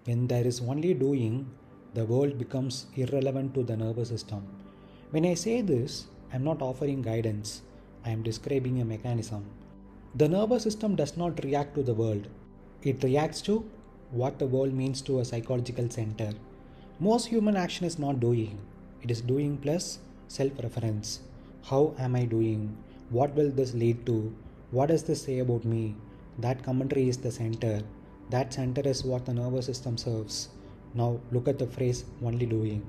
When there is only doing, the world becomes irrelevant to the nervous system. When I say this, I am not offering guidance, I am describing a mechanism. The nervous system does not react to the world, it reacts to what the world means to a psychological center. Most human action is not doing, it is doing plus self reference. How am I doing? What will this lead to? What does this say about me? That commentary is the center. That center is what the nervous system serves. Now look at the phrase only doing.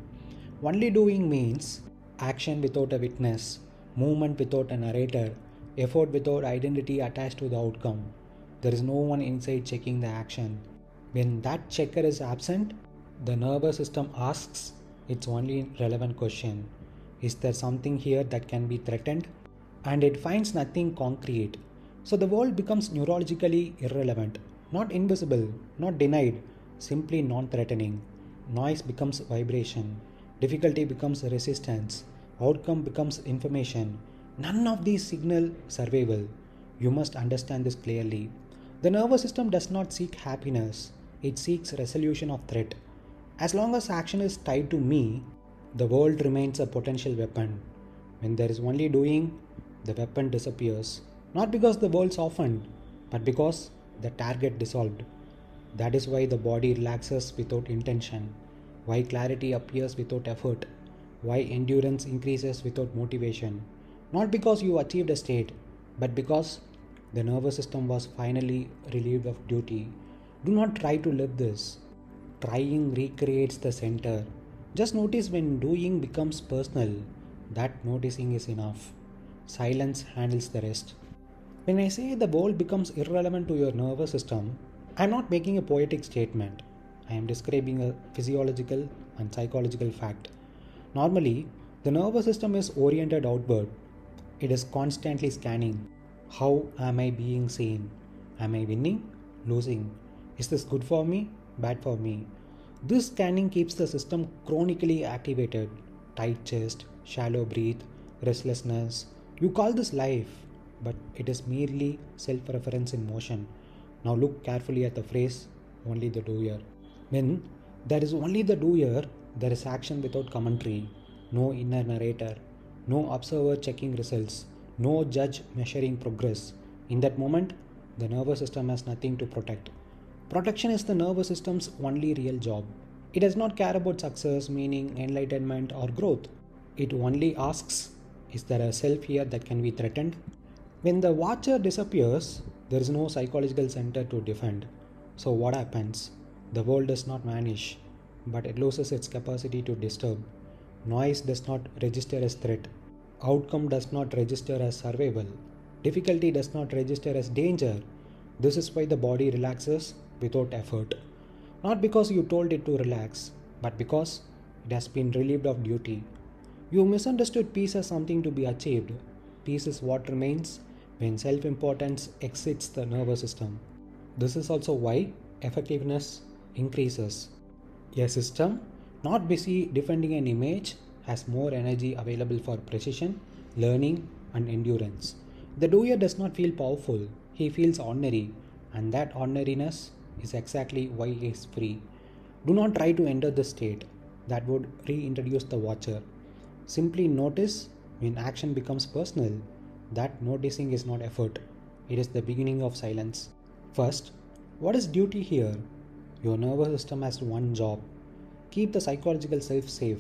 Only doing means action without a witness, movement without a narrator, effort without identity attached to the outcome. There is no one inside checking the action. When that checker is absent, the nervous system asks its only relevant question: is there something here that can be threatened? And it finds nothing concrete. So the world becomes neurologically irrelevant, not invisible, not denied, simply non threatening. Noise becomes vibration, difficulty becomes resistance, outcome becomes information. None of these signal survival. You must understand this clearly. The nervous system does not seek happiness, it seeks resolution of threat. As long as action is tied to me, the world remains a potential weapon. When there is only doing, the weapon disappears. Not because the world softened, but because the target dissolved. That is why the body relaxes without intention, why clarity appears without effort, why endurance increases without motivation. Not because you achieved a state, but because the nervous system was finally relieved of duty. Do not try to live this. Trying recreates the center. Just notice when doing becomes personal, that noticing is enough. Silence handles the rest. When I say the world becomes irrelevant to your nervous system, I am not making a poetic statement. I am describing a physiological and psychological fact. Normally, the nervous system is oriented outward. It is constantly scanning. How am I being seen? Am I winning? Losing? Is this good for me? Bad for me? This scanning keeps the system chronically activated. Tight chest, shallow breath, restlessness. You call this life, but it is merely self reference in motion. Now look carefully at the phrase only the doer. When there is only the doer, there is action without commentary, no inner narrator, no observer checking results, no judge measuring progress. In that moment, the nervous system has nothing to protect. Protection is the nervous system's only real job. It does not care about success, meaning, enlightenment, or growth. It only asks, is there a self here that can be threatened? When the watcher disappears, there is no psychological center to defend. So, what happens? The world does not vanish, but it loses its capacity to disturb. Noise does not register as threat. Outcome does not register as survival. Difficulty does not register as danger. This is why the body relaxes without effort. Not because you told it to relax, but because it has been relieved of duty. You misunderstood peace as something to be achieved. Peace is what remains when self importance exits the nervous system. This is also why effectiveness increases. A system not busy defending an image has more energy available for precision, learning, and endurance. The doer does not feel powerful, he feels ordinary, and that ordinariness is exactly why he is free. Do not try to enter the state that would reintroduce the watcher. Simply notice when action becomes personal. That noticing is not effort, it is the beginning of silence. First, what is duty here? Your nervous system has one job: keep the psychological self safe.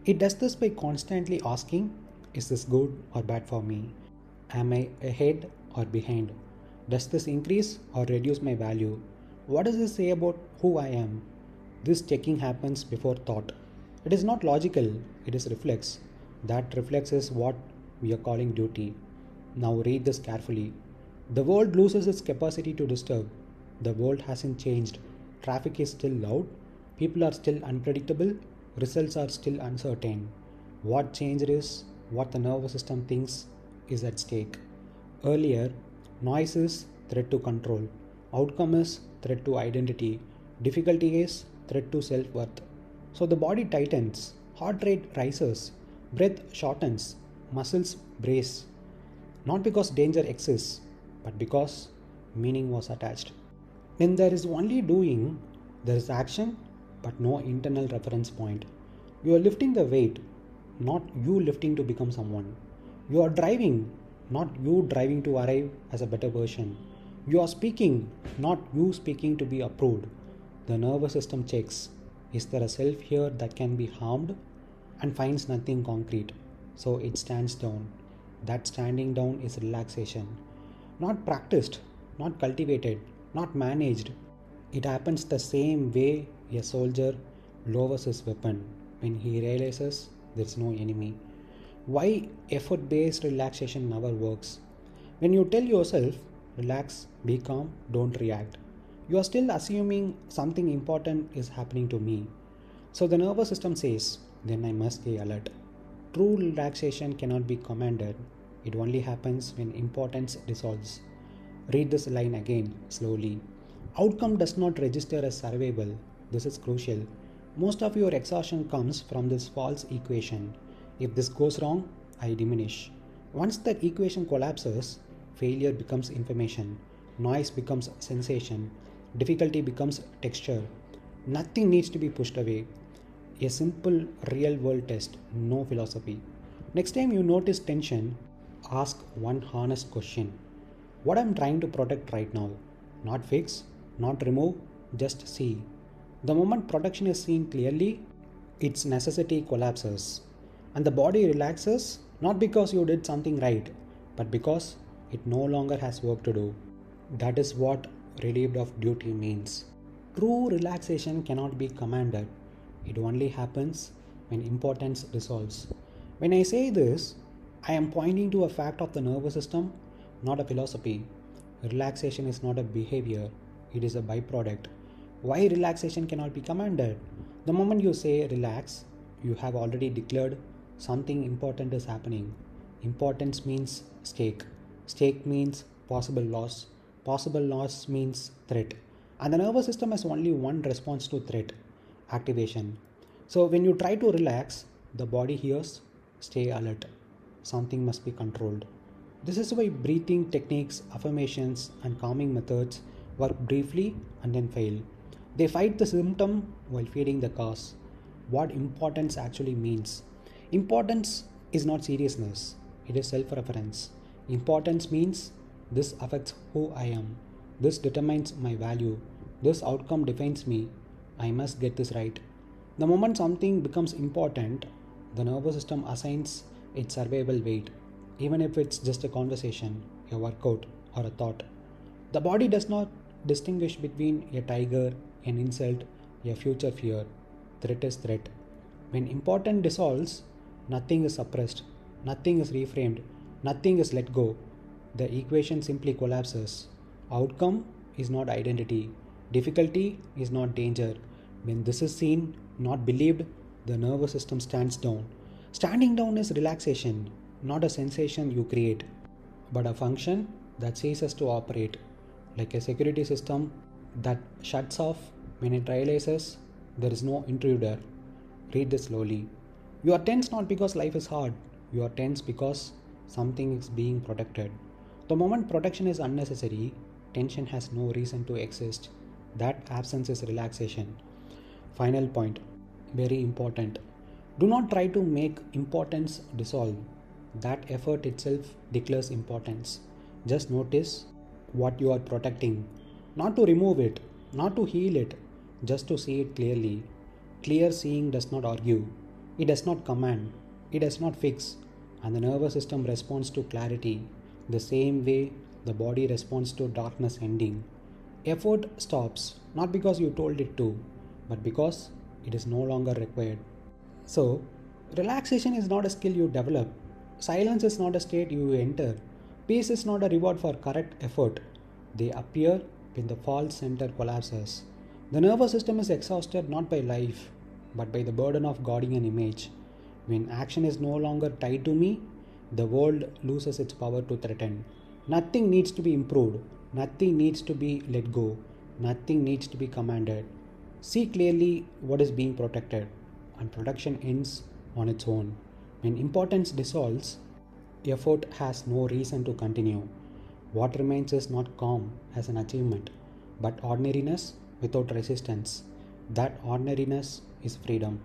It does this by constantly asking, is this good or bad for me? Am I ahead or behind? Does this increase or reduce my value? What does this say about who I am? This checking happens before thought. It is not logical, it is reflex. That reflex is what we are calling duty. Now read this carefully. The world loses its capacity to disturb. The world hasn't changed. Traffic is still loud. People are still unpredictable. Results are still uncertain. What changed is what the nervous system thinks is at stake. Earlier, noise is threat to control. Outcome is threat to identity. Difficulty is threat to self-worth. So the body tightens, heart rate rises, breath shortens, muscles brace. Not because danger exists, but because meaning was attached. When there is only doing, There is action, but no internal reference point. You are lifting the weight, not you lifting to become someone. You are driving, not you driving to arrive as a better version. You are speaking, not you speaking to be approved. The nervous system checks, is there a self here that can be harmed, and finds nothing concrete. So it stands down. That standing down is relaxation. Not practiced, not cultivated, not managed. It happens the same way a soldier lowers his weapon when he realizes there is no enemy. Why effort based relaxation never works? When you tell yourself, relax, be calm, don't react, you are still assuming something important is happening to me. So the nervous system says, then I must stay alert. True relaxation cannot be commanded, it only happens when importance dissolves. Read this line again slowly. Outcome does not register as survival. This is crucial. Most of your exhaustion comes from this false equation. If this goes wrong, I diminish. Once that equation collapses, failure becomes information, noise becomes sensation, difficulty becomes texture. Nothing needs to be pushed away. A simple real world test, no philosophy. Next time you notice tension, ask one honest question. What I'm trying to protect right now? Not fix, not remove, just see. The moment protection is seen clearly, its necessity collapses. And the body relaxes not because you did something right, but because it no longer has work to do. That is what relieved of duty means. True relaxation cannot be commanded. It only happens when importance dissolves. When I say this, I am pointing to a fact of the nervous system, not a philosophy. Relaxation is not a behavior, it is a byproduct. Why relaxation cannot be commanded? The moment you say relax, you have already declared something important is happening. Importance means stake. Stake means possible loss. Possible loss means threat. And the nervous system has only one response to threat: activation. So when you try to relax, the body hears stay alert. Something must be controlled. This is why breathing techniques, affirmations, and calming methods work briefly and then fail. They fight the symptom while feeding the cause. What importance actually means? Importance is not seriousness, it is self reference. Importance means this affects who I am, this determines my value, this outcome defines me, I must get this right. The moment something becomes important, the nervous system assigns its survival weight, even if it's just a conversation, a workout, or a thought. The body does not distinguish between a tiger, an insult, a future fear. Threat is threat. When important dissolves, nothing is suppressed, nothing is reframed, nothing is let go. The equation simply collapses. Outcome is not identity. Difficulty is not danger. When this is seen, not believed, the nervous system stands down. Standing down is relaxation, not a sensation you create, but a function that ceases to operate, like a security system that shuts off when it realizes there is no intruder. Read this slowly. You are tense not because life is hard, you are tense because something is being protected. The moment protection is unnecessary, tension has no reason to exist. That absence is relaxation. Final point, very important. Do not try to make importance dissolve. That effort itself declares importance. Just notice what you are protecting. Not to remove it, not to heal it, just to see it clearly. Clear seeing does not argue. It does not command. It does not fix. And the nervous system responds to clarity the same way the body responds to darkness ending. Effort stops, not because you told it to, but because it is no longer required. So, relaxation is not a skill you develop. Silence is not a state you enter. Peace is not a reward for correct effort. They appear when the false center collapses. The nervous system is exhausted not by life, but by the burden of guarding an image. When action is no longer tied to me, the world loses its power to threaten. Nothing needs to be improved. Nothing needs to be let go. Nothing needs to be commanded. See clearly what is being protected, and protection ends on its own. When importance dissolves, effort has no reason to continue. What remains is not calm as an achievement, but ordinariness without resistance. That ordinariness is freedom.